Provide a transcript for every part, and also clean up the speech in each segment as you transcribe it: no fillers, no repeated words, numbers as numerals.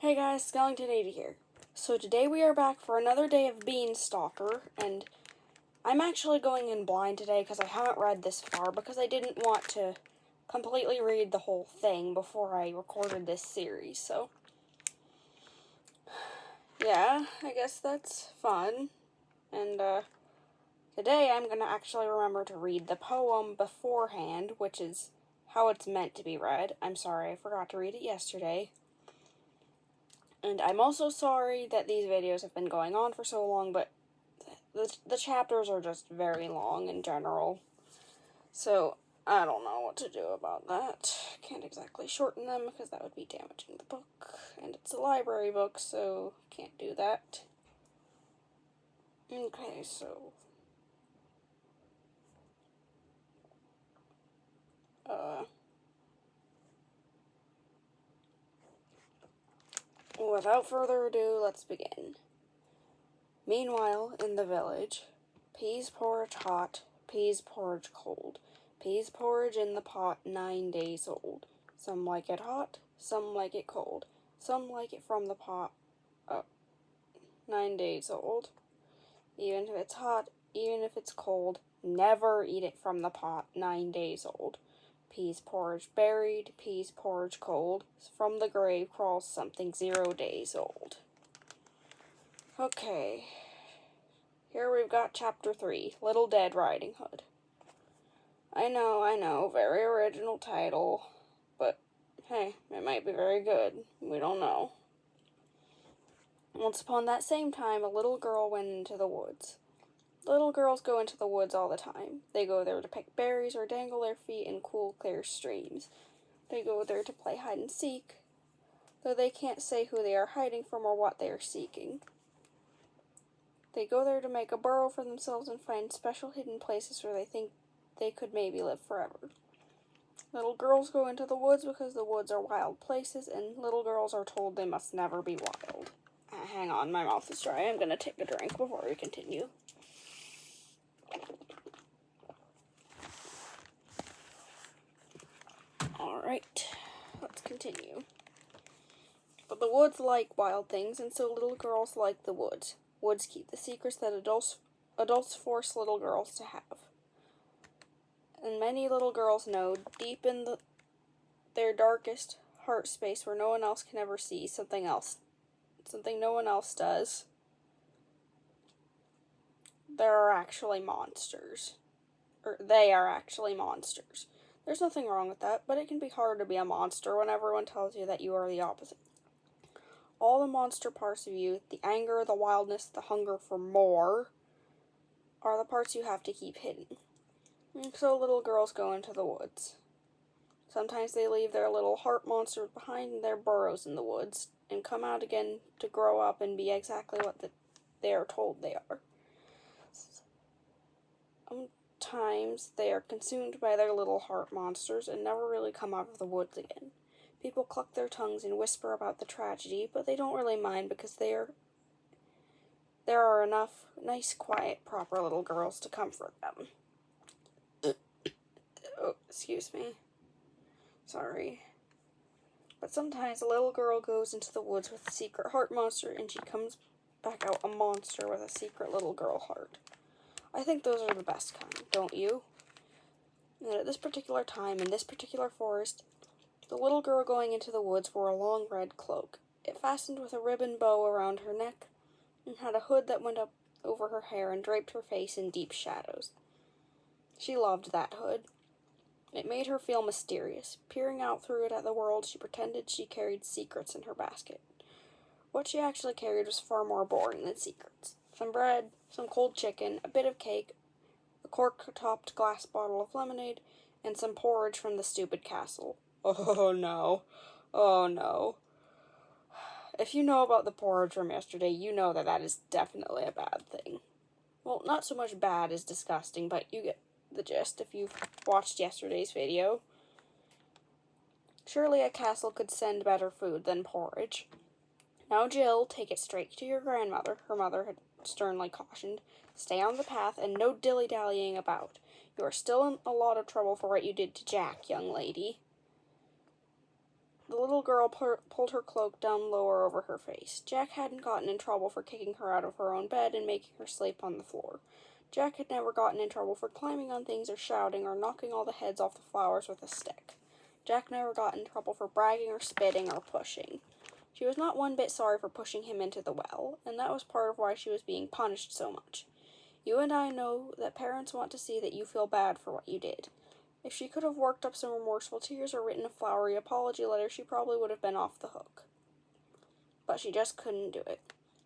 Hey guys, Skellington80 here. So today we are back for another day of being Stalker, and I'm actually going in blind today because I haven't read this far because I didn't want to completely read the whole thing before I recorded this series, so yeah, I guess that's fun. And today I'm gonna actually remember to read the poem beforehand, which is how it's meant to be read. I'm sorry, I forgot to read it yesterday. And I'm also sorry that these videos have been going on for so long, but the chapters are just very long in general. So, I don't know what to do about that. Can't exactly shorten them because that would be damaging the book. And it's a library book, so can't do that. Okay, so... without further ado, let's begin. Meanwhile, in the village, peas porridge hot, peas porridge cold, peas porridge in the pot 9 days old. Some like it hot, some like it cold, some like it from the pot 9 days old. Even if it's hot, even if it's cold, never eat it from the pot 9 days old. Peas porridge buried, peas porridge cold, from the grave crawls something 0 days old. Okay. Here we've got Chapter 3, Little Dead Riding Hood. I know, very original title, but hey, it might be very good. We don't know. Once upon that same time, a little girl went into the woods. Little girls go into the woods all the time. They go there to pick berries or dangle their feet in cool, clear streams. They go there to play hide and seek, though they can't say who they are hiding from or what they are seeking. They go there to make a burrow for themselves and find special hidden places where they think they could maybe live forever. Little girls go into the woods because the woods are wild places, and little girls are told they must never be wild. Hang on, my mouth is dry. I'm gonna take a drink before we continue. Alright, let's continue. But the woods like wild things, and so little girls like the woods. Woods keep the secrets that adults force little girls to have. And many little girls know, deep in their darkest heart space where no one else can ever see, something no one else does. There are actually monsters. Or they are actually monsters. There's nothing wrong with that, but it can be hard to be a monster when everyone tells you that you are the opposite. All the monster parts of you, the anger, the wildness, the hunger for more, are the parts you have to keep hidden. And so little girls go into the woods. Sometimes they leave their little heart monsters behind in their burrows in the woods, and come out again to grow up and be exactly what they are told they are. Sometimes they are consumed by their little heart monsters and never really come out of the woods again. People cluck their tongues and whisper about the tragedy, but they don't really mind because there are enough nice, quiet, proper little girls to comfort them. Oh, excuse me. Sorry. But sometimes a little girl goes into the woods with a secret heart monster, and she comes back out a monster with a secret little girl heart. I think those are the best kind, don't you? And at this particular time, in this particular forest, the little girl going into the woods wore a long red cloak. It fastened with a ribbon bow around her neck, and had a hood that went up over her hair and draped her face in deep shadows. She loved that hood. It made her feel mysterious. Peering out through it at the world, she pretended she carried secrets in her basket. What she actually carried was far more boring than secrets. Some bread, some cold chicken, a bit of cake, a cork-topped glass bottle of lemonade, and some porridge from the stupid castle. Oh no. Oh no. If you know about the porridge from yesterday, you know that is definitely a bad thing. Well, not so much bad as disgusting, but you get the gist if you've watched yesterday's video. Surely a castle could send better food than porridge. Now, Jill, take it straight to your grandmother, her mother had sternly cautioned. Stay on the path and no dilly-dallying about. You are still in a lot of trouble for what you did to Jack, young lady. The little girl pulled her cloak down lower over her face. Jack hadn't gotten in trouble for kicking her out of her own bed and making her sleep on the floor. Jack had never gotten in trouble for climbing on things or shouting or knocking all the heads off the flowers with a stick. Jack never got in trouble for bragging or spitting or pushing. She was not one bit sorry for pushing him into the well, and that was part of why she was being punished so much. You and I know that parents want to see that you feel bad for what you did. If she could have worked up some remorseful tears or written a flowery apology letter, she probably would have been off the hook. But she just couldn't do it.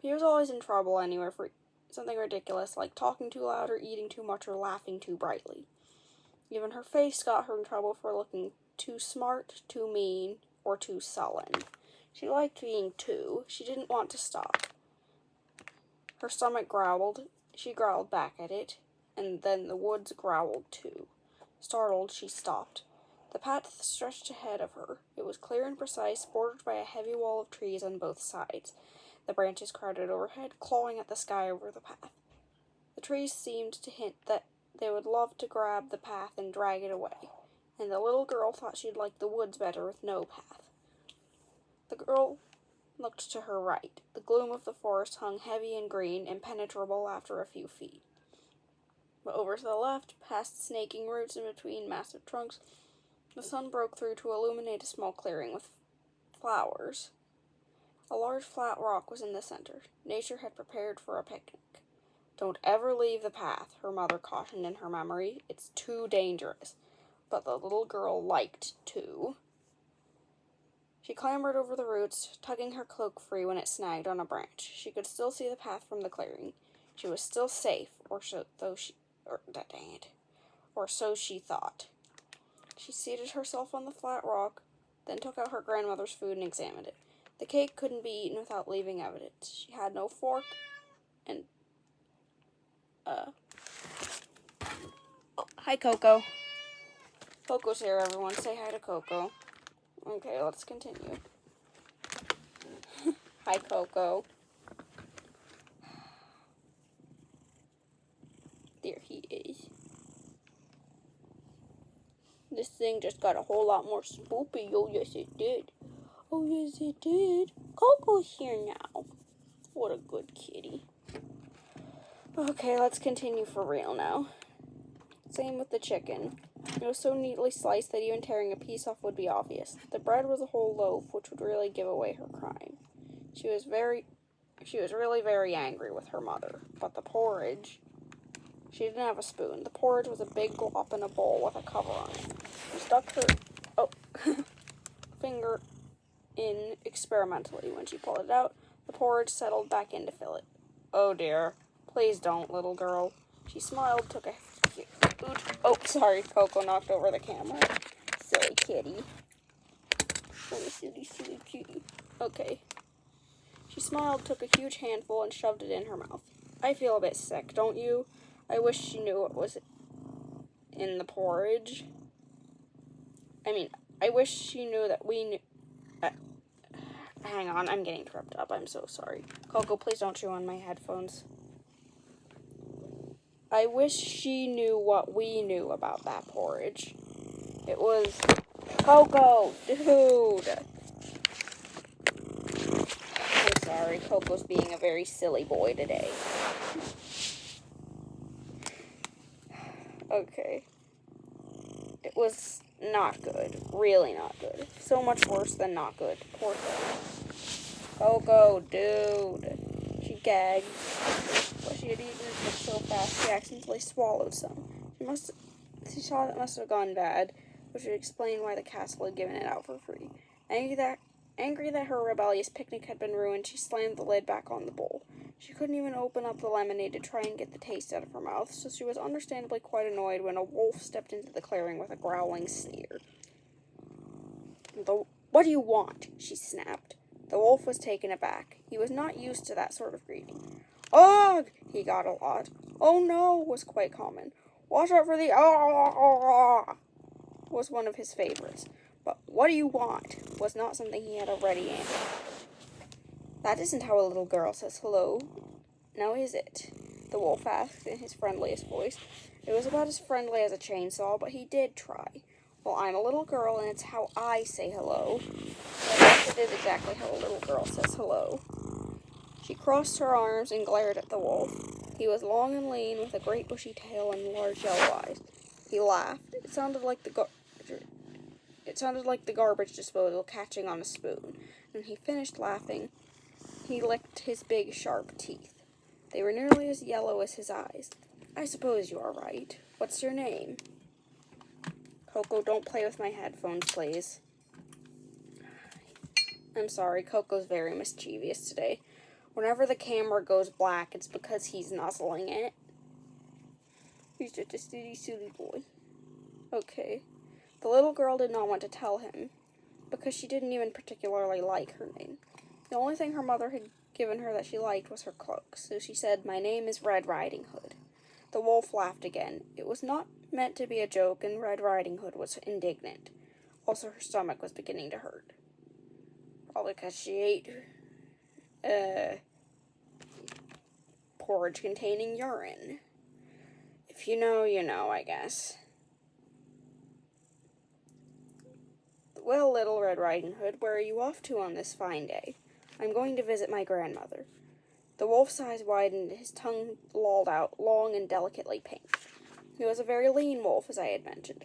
He was always in trouble anyway for something ridiculous, like talking too loud or eating too much or laughing too brightly. Even her face got her in trouble for looking too smart, too mean, or too sullen. She liked being too. She didn't want to stop. Her stomach growled. She growled back at it, and then the woods growled too. Startled, she stopped. The path stretched ahead of her. It was clear and precise, bordered by a heavy wall of trees on both sides. The branches crowded overhead, clawing at the sky over the path. The trees seemed to hint that they would love to grab the path and drag it away, and the little girl thought she'd like the woods better with no path. The girl looked to her right. The gloom of the forest hung heavy and green, impenetrable after a few feet. But over to the left, past snaking roots and between massive trunks, the sun broke through to illuminate a small clearing with flowers. A large flat rock was in the center. Nature had prepared for a picnic. "Don't ever leave the path," her mother cautioned in her memory. "It's too dangerous." But the little girl liked to. She clambered over the roots, tugging her cloak free when it snagged on a branch. She could still see the path from the clearing. She was still safe, or so she thought. She seated herself on the flat rock, then took out her grandmother's food and examined it. The cake couldn't be eaten without leaving evidence. She had no fork, and oh, hi, Coco. Coco's here, everyone. Say hi to Coco. Okay, let's continue. Hi, Coco. There he is. This thing just got a whole lot more spoopy. Oh, yes, it did. Oh, yes, it did. Coco's here now. What a good kitty. Okay, let's continue for real now. Same with the chicken. It was so neatly sliced that even tearing a piece off would be obvious. The bread was a whole loaf, which would really give away her crime. She was really very angry with her mother. But the porridge... She didn't have a spoon. The porridge was a big glop in a bowl with a cover on it. She stuck her finger in experimentally. When she pulled it out, the porridge settled back in to fill it. "Oh dear. Please don't, little girl." She smiled, took a... Oh, sorry, Coco knocked over the camera. Silly kitty. What a silly kitty. Okay. She smiled, took a huge handful, and shoved it in her mouth. "I feel a bit sick, don't you? I wish she knew what was in the porridge. I wish she knew that we knew..." Hang on, I'm getting tripped up. I'm so sorry. Coco, please don't chew on my headphones. "I wish she knew what we knew about that porridge. It was..." Coco, dude! I'm sorry, Coco's being a very silly boy today. Okay. It was not good. Really not good. So much worse than not good. Poor thing. Coco, dude. She gagged. But she had eaten it so fast she accidentally swallowed some. She thought it must have gone bad, which would explain why the castle had given it out for free. Angry that her rebellious picnic had been ruined, she slammed the lid back on the bowl. She couldn't even open up the lemonade to try and get the taste out of her mouth, so she was understandably quite annoyed when a wolf stepped into the clearing with a growling sneer. "What do you want?" she snapped. The wolf was taken aback. He was not used to that sort of greeting. "Ugh!" he got a lot. "Oh no!" was quite common. "Watch out for the was one of his favorites. But "what do you want?" was not something he had a ready answer. "That isn't how a little girl says hello. Now is it?" the wolf asked in his friendliest voice. It was about as friendly as a chainsaw, but he did try. Well, I'm a little girl, and it's how I say hello. I guess it is exactly how a little girl says hello. She crossed her arms and glared at the wolf. He was long and lean, with a great bushy tail and large yellow eyes. He laughed. It sounded like the garbage disposal catching on a spoon. When he finished laughing, he licked his big, sharp teeth. They were nearly as yellow as his eyes. I suppose you are right. What's your name? Coco, don't play with my headphones, please. I'm sorry, Coco's very mischievous today. Whenever the camera goes black, it's because he's nuzzling it. He's just a silly boy. Okay. The little girl did not want to tell him, because she didn't even particularly like her name. The only thing her mother had given her that she liked was her cloak, so she said, "My name is Red Riding Hood." The wolf laughed again. It was not meant to be a joke, and Red Riding Hood was indignant. Also, her stomach was beginning to hurt. Probably because she ate porridge containing urine. If you know, you know, I guess. Well, Little Red Riding Hood, where are you off to on this fine day? I'm going to visit my grandmother. The wolf's eyes widened, his tongue lolled out, long and delicately pink. He was a very lean wolf, as I had mentioned,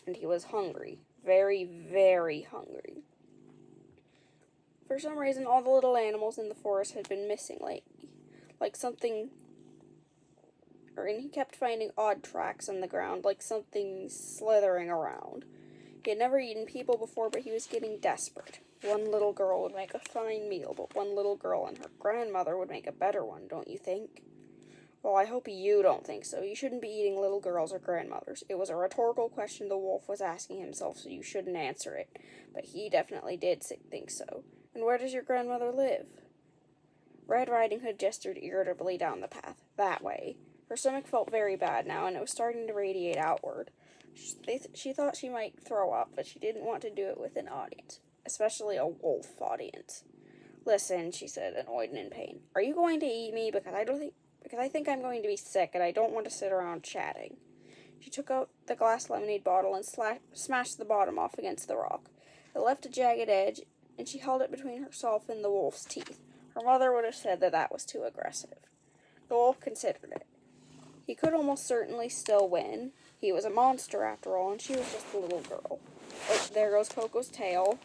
and he was hungry. Very, very hungry. For some reason, all the little animals in the forest had been missing lately. And he kept finding odd tracks on the ground, like something slithering around. He had never eaten people before, but he was getting desperate. One little girl would make a fine meal, but one little girl and her grandmother would make a better one, don't you think? Well, I hope you don't think so. You shouldn't be eating little girls or grandmothers. It was a rhetorical question the wolf was asking himself, so you shouldn't answer it. But he definitely did think so. And where does your grandmother live? Red Riding Hood gestured irritably down the path. That way. Her stomach felt very bad now, and it was starting to radiate outward. She thought she might throw up, but she didn't want to do it with an audience, especially a wolf audience. Listen, she said, annoyed and in pain. Are you going to eat me? Because I think I'm going to be sick, and I don't want to sit around chatting. She took out the glass lemonade bottle and smashed the bottom off against the rock. It left a jagged edge, and she held it between herself and the wolf's teeth. Her mother would have said that was too aggressive. The wolf considered it. He could almost certainly still win. He was a monster, after all, and she was just a little girl. Oh, there goes Coco's tail.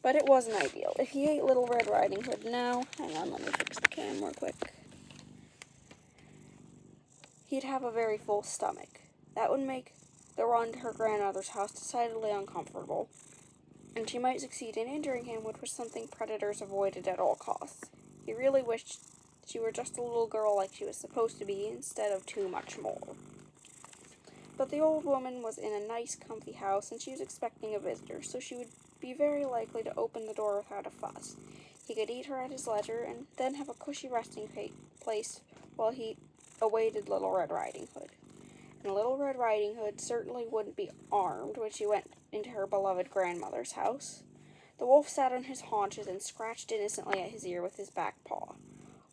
But it wasn't ideal. If he ate Little Red Riding Hood now... Hang on, let me fix the camera quick. He'd have a very full stomach. That would make the run to her grandmother's house decidedly uncomfortable. And she might succeed in injuring him, which was something predators avoided at all costs. He really wished she were just a little girl like she was supposed to be, instead of too much more. But the old woman was in a nice, comfy house, and she was expecting a visitor, so she would be very likely to open the door without a fuss. He could eat her at his leisure, and then have a cushy resting place while he awaited Little Red Riding Hood. And Little Red Riding Hood certainly wouldn't be armed when she went into her beloved grandmother's house. The wolf sat on his haunches and scratched innocently at his ear with his back paw.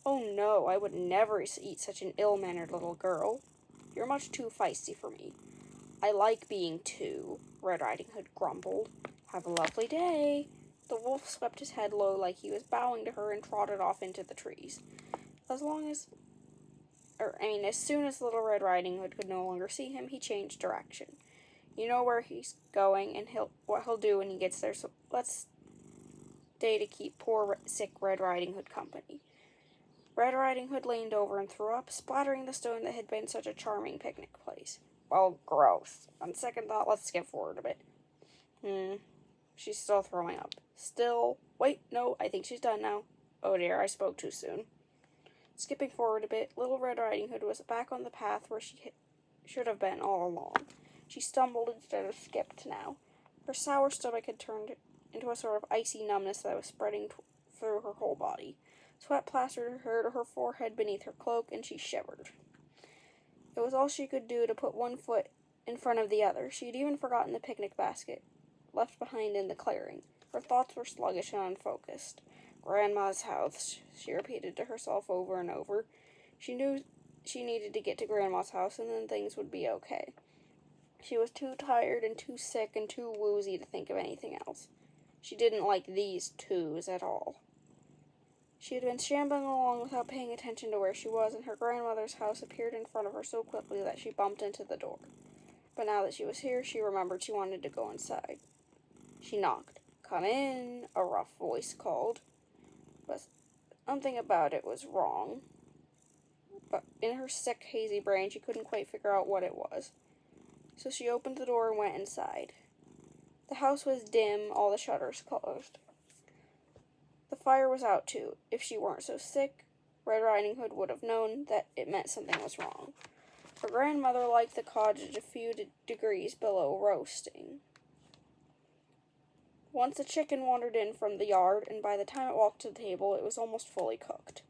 Oh no, I would never eat such an ill-mannered little girl. You're much too feisty for me. I like being too, Red Riding Hood grumbled. Have a lovely day. The wolf swept his head low like he was bowing to her and trotted off into the trees. As soon as Little Red Riding Hood could no longer see him, he changed direction. You know where he's going and what he'll do when he gets there, so let's stay to keep poor sick Red Riding Hood company. Red Riding Hood leaned over and threw up, splattering the stone that had been such a charming picnic place. Well, gross. On second thought, let's skip forward a bit. She's still throwing up. Wait, no, I think she's done now. Oh dear, I spoke too soon. Skipping forward a bit, Little Red Riding Hood was back on the path where she should have been all along. She stumbled instead of skipped now. Her sour stomach had turned into a sort of icy numbness that was spreading through her whole body. Sweat plastered her to her forehead beneath her cloak, and she shivered. It was all she could do to put one foot in front of the other. She had even forgotten the picnic basket, left behind in the clearing. Her thoughts were sluggish and unfocused. Grandma's house, she repeated to herself over and over. She knew she needed to get to Grandma's house and then things would be okay. She was too tired and too sick and too woozy to think of anything else. She didn't like these twos at all. She had been shambling along without paying attention to where she was, and her grandmother's house appeared in front of her so quickly that she bumped into the door. But now that she was here, she remembered she wanted to go inside. She knocked. "Come in," a rough voice called. But something about it was wrong. But in her sick, hazy brain, she couldn't quite figure out what it was. So she opened the door and went inside. The house was dim, all the shutters closed. The fire was out too. If she weren't so sick, Red Riding Hood would have known that it meant something was wrong. Her grandmother liked the cottage a few degrees below roasting. Once a chicken wandered in from the yard, and by the time it walked to the table, it was almost fully cooked.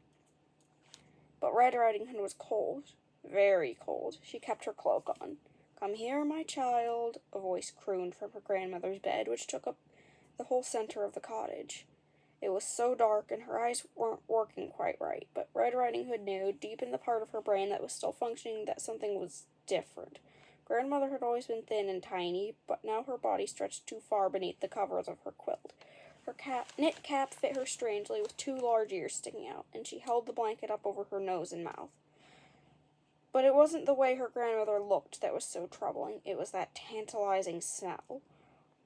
But Red Riding Hood was cold, very cold. She kept her cloak on. "Come here, my child," a voice crooned from her grandmother's bed, which took up the whole center of the cottage. It was so dark, and her eyes weren't working quite right, but Red Riding Hood knew, deep in the part of her brain that was still functioning, that something was different. Grandmother had always been thin and tiny, but now her body stretched too far beneath the covers of her quilt. Her knit cap fit her strangely, with two large ears sticking out, and she held the blanket up over her nose and mouth. But it wasn't the way her grandmother looked that was so troubling. It was that tantalizing smell.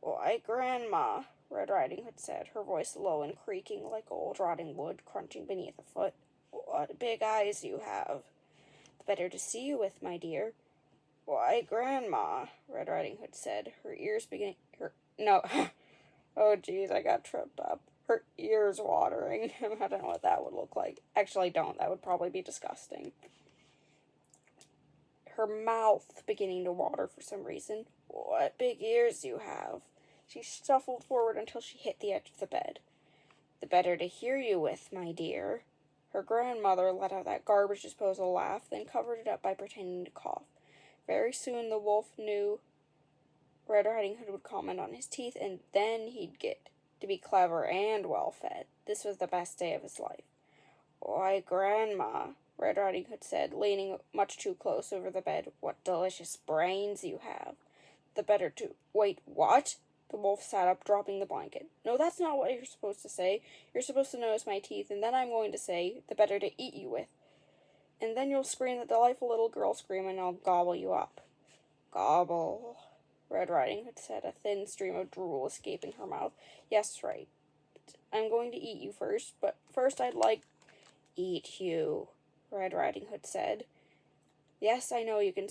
"Why, Grandma," Red Riding Hood said, her voice low and creaking like old rotting wood crunching beneath a foot. "What big eyes you have." "The better to see you with, my dear." "Why, Grandma," Red Riding Hood said, her ears beginning... Oh, geez, I got tripped up. Her ears watering. I don't know what that would look like. Actually, don't. That would probably be disgusting. Her mouth beginning to water for some reason. "What big ears you have." She shuffled forward until she hit the edge of the bed. "The better to hear you with, my dear." Her grandmother let out that garbage disposal laugh, then covered it up by pretending to cough. Very soon the wolf knew Red Riding Hood would comment on his teeth, and then he'd get to be clever and well-fed. This was the best day of his life. "Why, Grandma," Red Riding Hood said, leaning much too close over the bed, "what delicious brains you have." "The better to..." "Wait, what?" The wolf sat up, dropping the blanket. "No, that's not what you're supposed to say. You're supposed to notice my teeth, and then I'm going to say, the better to eat you with. And then you'll scream that delightful little girl scream, and I'll gobble you up." "Gobble," Red Riding Hood said, a thin stream of drool escaping her mouth. "Yes, right. I'm going to eat you first, but first I'd like..." "Eat you," Red Riding Hood said. "Yes, I know you can...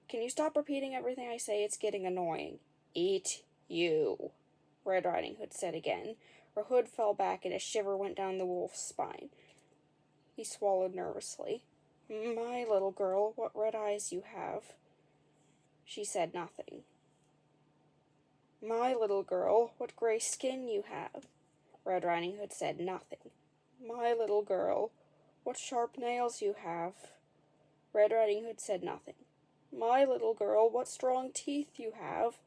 Can you stop repeating everything I say? It's getting annoying." "Eat you," Red Riding Hood said again. Her hood fell back, and a shiver went down the wolf's spine. He swallowed nervously. "My little girl, what red eyes you have." She said nothing. "My little girl, what gray skin you have." Red Riding Hood said nothing. "My little girl, what sharp nails you have." Red Riding Hood said nothing. "My little girl, what strong teeth you have."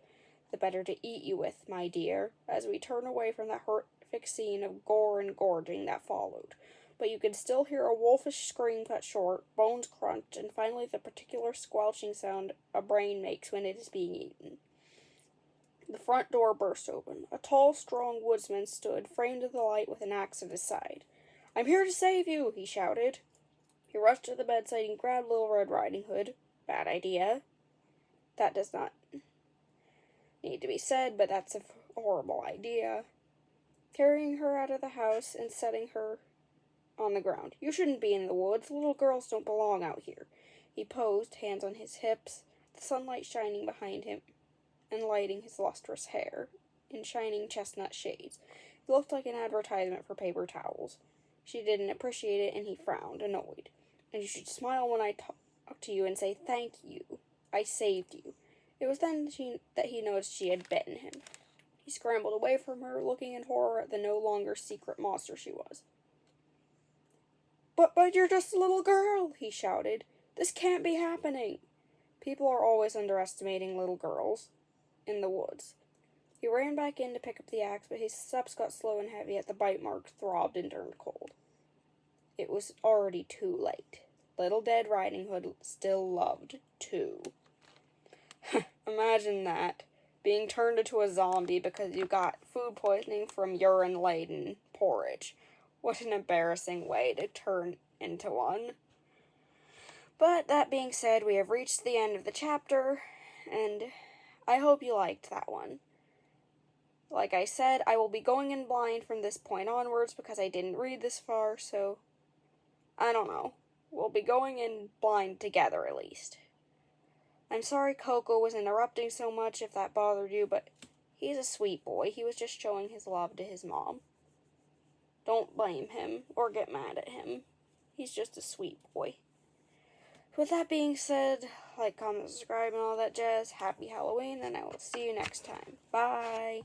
"The better to eat you with, my dear," as we turn away from that horrific scene of gore and gorging that followed. But you could still hear a wolfish scream cut short, bones crunch, and finally the particular squelching sound a brain makes when it is being eaten. The front door burst open. A tall, strong woodsman stood, framed in the light, with an axe at his side. "I'm here to save you," he shouted. He rushed to the bedside and grabbed Little Red Riding Hood. Bad idea. That does not need to be said, but that's a horrible idea. Carrying her out of the house and setting her on the ground. "You shouldn't be in the woods. Little girls don't belong out here." He posed, hands on his hips, the sunlight shining behind him and lighting his lustrous hair in shining chestnut shades. He looked like an advertisement for paper towels. She didn't appreciate it, and he frowned, annoyed. "And you should smile when I talk to you and say, 'Thank you. I saved you.'" It was then that he noticed she had bitten him. He scrambled away from her, looking in horror at the no longer secret monster she was. But you're just a little girl," he shouted. "This can't be happening." People are always underestimating little girls in the woods. He ran back in to pick up the axe, but his steps got slow and heavy as the bite marks throbbed and turned cold. It was already too late. Little Dead Riding Hood still loved, too. Imagine that. Being turned into a zombie because you got food poisoning from urine-laden porridge. What an embarrassing way to turn into one. But that being said, we have reached the end of the chapter, and I hope you liked that one. Like I said, I will be going in blind from this point onwards because I didn't read this far, so I don't know. We'll be going in blind together at least. I'm sorry Coco was interrupting so much if that bothered you, but he's a sweet boy. He was just showing his love to his mom. Don't blame him or get mad at him. He's just a sweet boy. With that being said, like, comment, subscribe, and all that jazz. Happy Halloween, and I will see you next time. Bye!